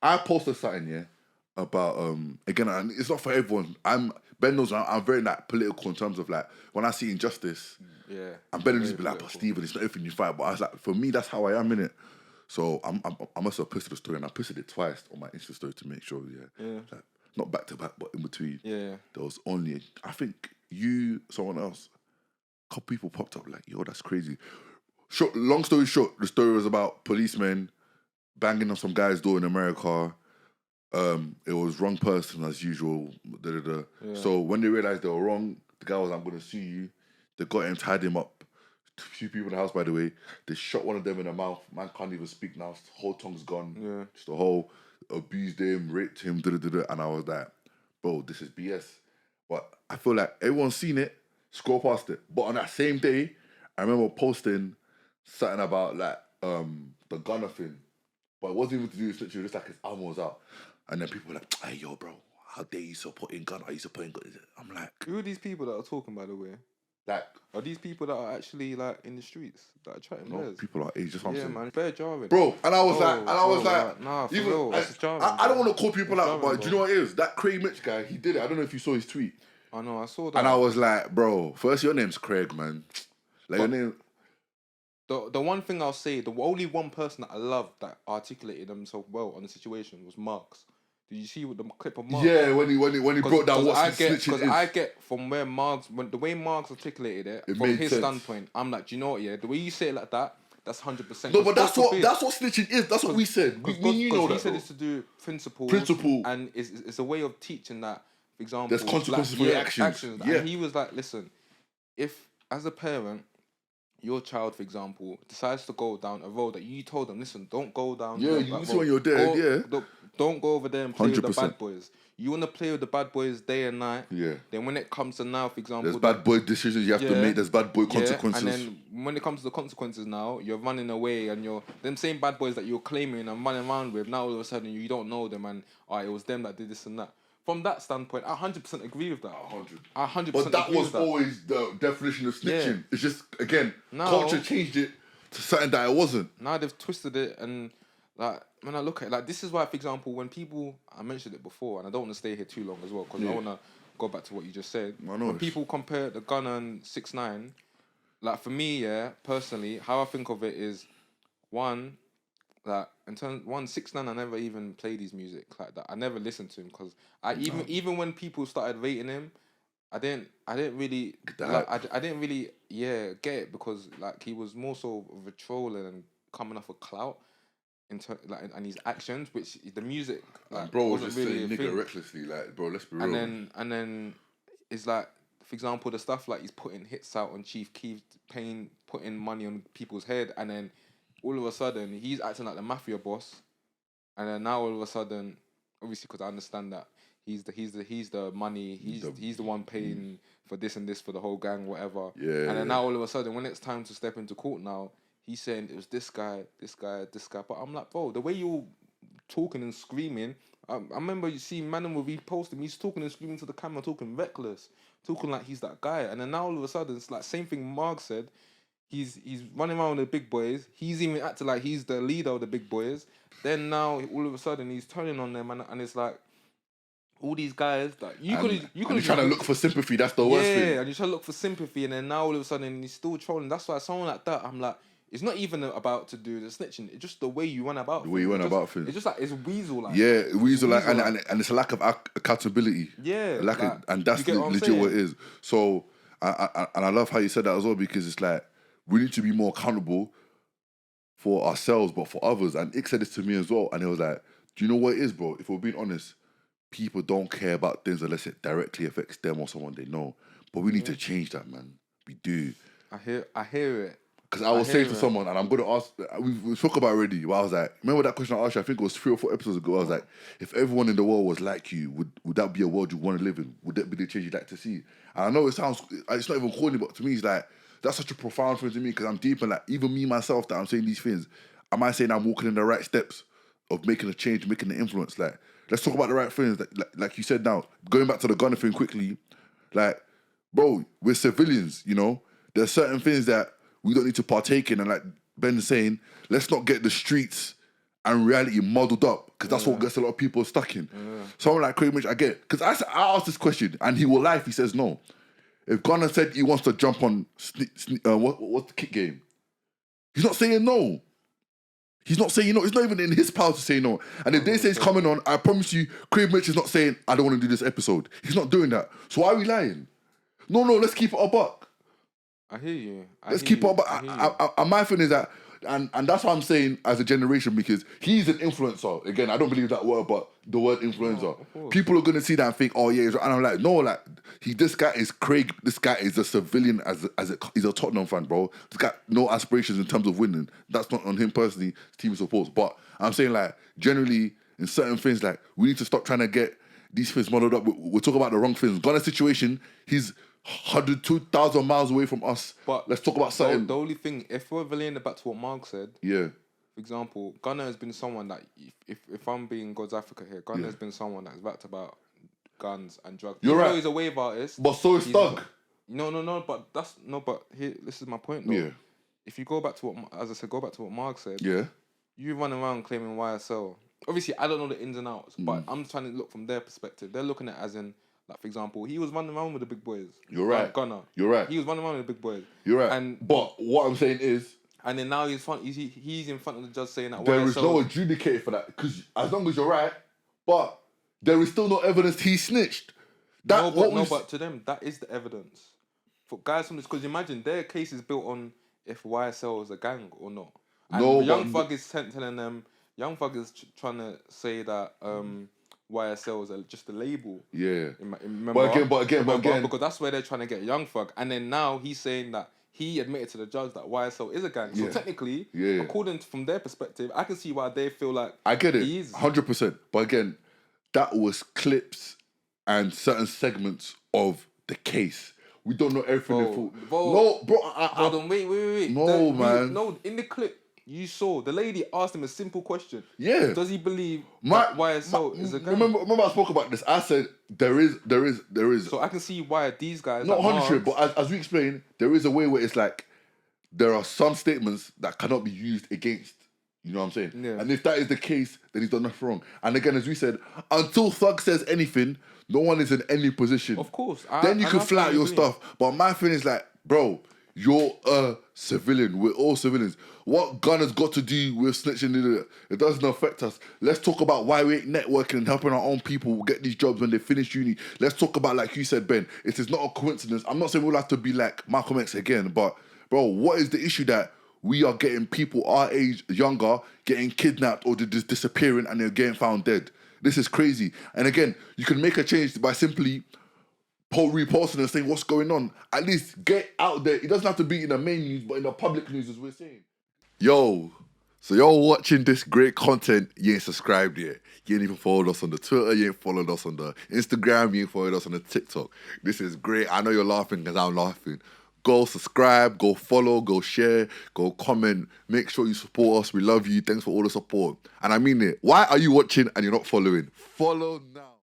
I posted something, yeah, about again, and it's not for everyone. Ben knows I'm very like political in terms of like when I see injustice, Yeah. I'm better very just be like, but political. Stephen, it's not everything you fight. But I was like, for me, that's how I am in it. So I must have posted the story, and I posted it twice on my Insta story to make sure, Yeah. like, not back to back, but in between. Yeah. There was only, I think someone else, a couple people popped up like, yo, that's crazy. Long story short, the story was about policemen banging on some guy's door in America. It was wrong person as usual. Yeah. So when they realized they were wrong, the guy was, I'm gonna sue you. They got him, tied him up. A few people in the house, by the way. They shot one of them in the mouth. Man can't even speak now. Whole tongue's gone. Yeah. Just the whole abused him, raped him, and I was like, bro, this is BS. But I feel like everyone's seen it, scroll past it. But on that same day, I remember posting something about like the Gunna thing. But it wasn't even to do with snitching, just like his album was out. And then people were like, hey, yo, bro, how dare you supporting Gunna? Are you supporting Gunna? I'm like... Who are these people that are talking, by the way? Like... Are these people that are actually, like, in the streets? That are chatting No, people are age, just what I'm saying. man, fair jarring. Bro, and I was Nah, for real, it's jarring. I don't want to call people It's out, jarring, but do you know what it is? That Craig Mitch guy, he did it. I don't know if you saw his tweet. I know, I saw that. And I was like, bro, first, your name's Craig, man. Like, your name... The one thing I'll say, the only one person that I loved that articulated themselves well on the situation was Marks. Did you see what the clip of Marks? Yeah, when he broke down what snitching is. Because I get from where Marks, the way Marks articulated it from his standpoint, I'm like, do you know what? Yeah, the way you say it like that, that's 100%. No, but that's what snitching is. That's what we said. You know that. He said it's to do principle, and it's a way of teaching that. For example, there's consequences for your actions. Yeah. And he was like, listen, if as a parent, your child, for example, decides to go down a road that you told them, listen, don't go down. Yeah, you see when you're dead. Don't go over there and play 100%. with the bad boys. You want to play with the bad boys day and night. Yeah. Then when it comes to now, for example, there's bad boy decisions you have to make. There's bad boy consequences. And then when it comes to the consequences now, you're running away, and them same bad boys that you're claiming and running around with. Now all of a sudden you don't know them, and it was them that did this and that. From that standpoint, I 100% agree with that. 100. I 100%. But that was always the definition of snitching. Yeah. It's just again, culture changed it to something that it wasn't. Now they've twisted it, and like when I look at it, like this is why, for example, when people, I mentioned it before, and I don't want to stay here too long as well because I want to go back to what you just said. When people compare the Gunna and 6ix9ine, like for me, personally, how I think of it is one. Like in terms, 6ix9ine, I never even played his music like that. I never listened to him because even when people started rating him, I didn't really I didn't really get it because like he was more so of a troll and coming off a clout and his actions, which the music like, bro was wasn't just really saying nigga recklessly, like bro, let's be real. And then it's like, for example, the stuff like he's putting hits out on Chief Keef, putting money on people's head, and then all of a sudden he's acting like the mafia boss, and then now all of a sudden, obviously because I understand that he's the money, he's the one paying for this and this for the whole gang, whatever. Yeah. And then now all of a sudden, when it's time to step into court now, he's saying it was this guy. But I'm like, bro, the way you're talking and screaming, I remember you see man with reposting, he's talking and screaming to the camera, talking reckless, talking like he's that guy. And then now all of a sudden, it's like same thing Mark said. He's running around with the big boys. He's even acting like he's the leader of the big boys. Then now all of a sudden he's turning on them, and it's like all these guys that you could you're trying to look for sympathy. That's the worst thing. Yeah, and you're trying to look for sympathy, and then now all of a sudden he's still trolling. That's why someone like that, I'm like, it's not even about to do the snitching. It's just the way you run about. Things. It's just like it's weasel like. Yeah, weasel like, and it's a lack of accountability. Yeah, and that's legit what it is. So I love how you said that as well, because it's like we need to be more accountable for ourselves, but for others. And Ick said this to me as well, and it was like, do you know what it is, bro? If we're being honest, people don't care about things unless it directly affects them or someone they know. But we need to change that, man. We do. I hear it. Because I was saying to someone, and I'm going to ask, we spoke about it already, but I was like, remember that question I asked you, I think it was 3 or 4 episodes ago, I was like, if everyone in the world was like you, would that be a world you want to live in? Would that be the change you'd like to see? And I know it's not even corny, but to me, it's like, that's such a profound thing to me, because I'm deep in like, even me, myself, that I'm saying these things, am I saying I'm walking in the right steps of making a change, making an influence? Like, let's talk about the right things. Like you said now, going back to the Gunna thing quickly, like, bro, we're civilians, you know? There's certain things that we don't need to partake in, and like Ben's saying, let's not get the streets and reality muddled up, because that's what gets a lot of people stuck in. Someone like Craig Mitch, I get, because I asked this question and he will lie if he says no. If Gunna said he wants to jump on what's the kick game, he's not saying no. He's not saying no. It's not even in his power to say no. And if they say he's coming on, I promise you, Craig Mitch is not saying, I don't want to do this episode. He's not doing that. So why are we lying? No, let's keep it a buck. I hear you. Let's keep it a buck. My thing is that, and that's what I'm saying as a generation, because he's an influencer. Again, I don't believe that word, but the word influencer. People are going to see that and think, oh yeah, and I'm like, no, like, this guy is Craig, this guy is a civilian, he's a Tottenham fan, bro. He's got no aspirations in terms of winning. That's not on him personally, team supports. But I'm saying, like, generally, in certain things, like, we need to stop trying to get these things modeled up. We're talking about the wrong things. Gunna's situation, he's 102,000 miles away from us. But let's talk about something. The only thing, if we're relating back to what Mark said, for example, Gunna has been someone that, if I'm being God's Africa here, Gunna has been someone that's rapped about guns and drugs. You're right. He's a wave artist, but so is Thug. No, but here, this is my point though. Yeah. If you go back to what Mark said, you run around claiming YSL. Obviously, I don't know the ins and outs, but I'm trying to look from their perspective. They're looking at it as in, like, for example, he was running around with the big boys. You're right. Gunna. You're right. He was running around with the big boys. You're right. But what I'm saying is... And then now he's in front of the judge saying that... There is no adjudicator for that. Because as long as you're right, but there is still no evidence he snitched. But to them, that is the evidence. For guys from this... Because imagine, their case is built on if YSL is a gang or not. And Young Thug is telling them... Young Thug is trying to say that... YSL is just a label. Yeah. But again, because that's where they're trying to get Young Thug, and then now he's saying that he admitted to the judge that YSL is a gang. So technically, according from their perspective, I can see why they feel like I get it, 100%. But again, that was clips and certain segments of the case. We don't know everything in full. No, bro. Hold on, wait. No, man. No, in the clip. You saw the lady asked him a simple question. Yeah. Does he believe that YSL is a gang? Remember I spoke about this. I said there is. So I can see why these guys... Not 100%, but as we explained, there is a way where it's like, there are some statements that cannot be used against. You know what I'm saying? Yeah. And if that is the case, then he's done nothing wrong. And again, as we said, until Thug says anything, no one is in any position. Of course. Then you can fly out your stuff. But my thing is like, bro, you're a civilian. We're all civilians. What Gunna's got to do with snitching, it doesn't affect us. Let's talk about why we ain't networking and helping our own people get these jobs when they finish uni. Let's talk about, like you said, Ben, it is not a coincidence. I'm not saying we'll have to be like Malcolm X again, but bro, what is the issue that we are getting people our age, younger, getting kidnapped or just disappearing and they're getting found dead? This is crazy. And again, you can make a change by simply reposting and saying what's going on. At least get out there. It doesn't have to be in the main news, but in the public news, as we're saying. Yo, so you're watching this great content, you ain't subscribed yet. You ain't even followed us on the Twitter, you ain't followed us on the Instagram, you ain't followed us on the TikTok. This is great. I know you're laughing because I'm laughing. Go subscribe, go follow, go share, go comment. Make sure you support us. We love you. Thanks for all the support. And I mean it. Why are you watching and you're not following? Follow now.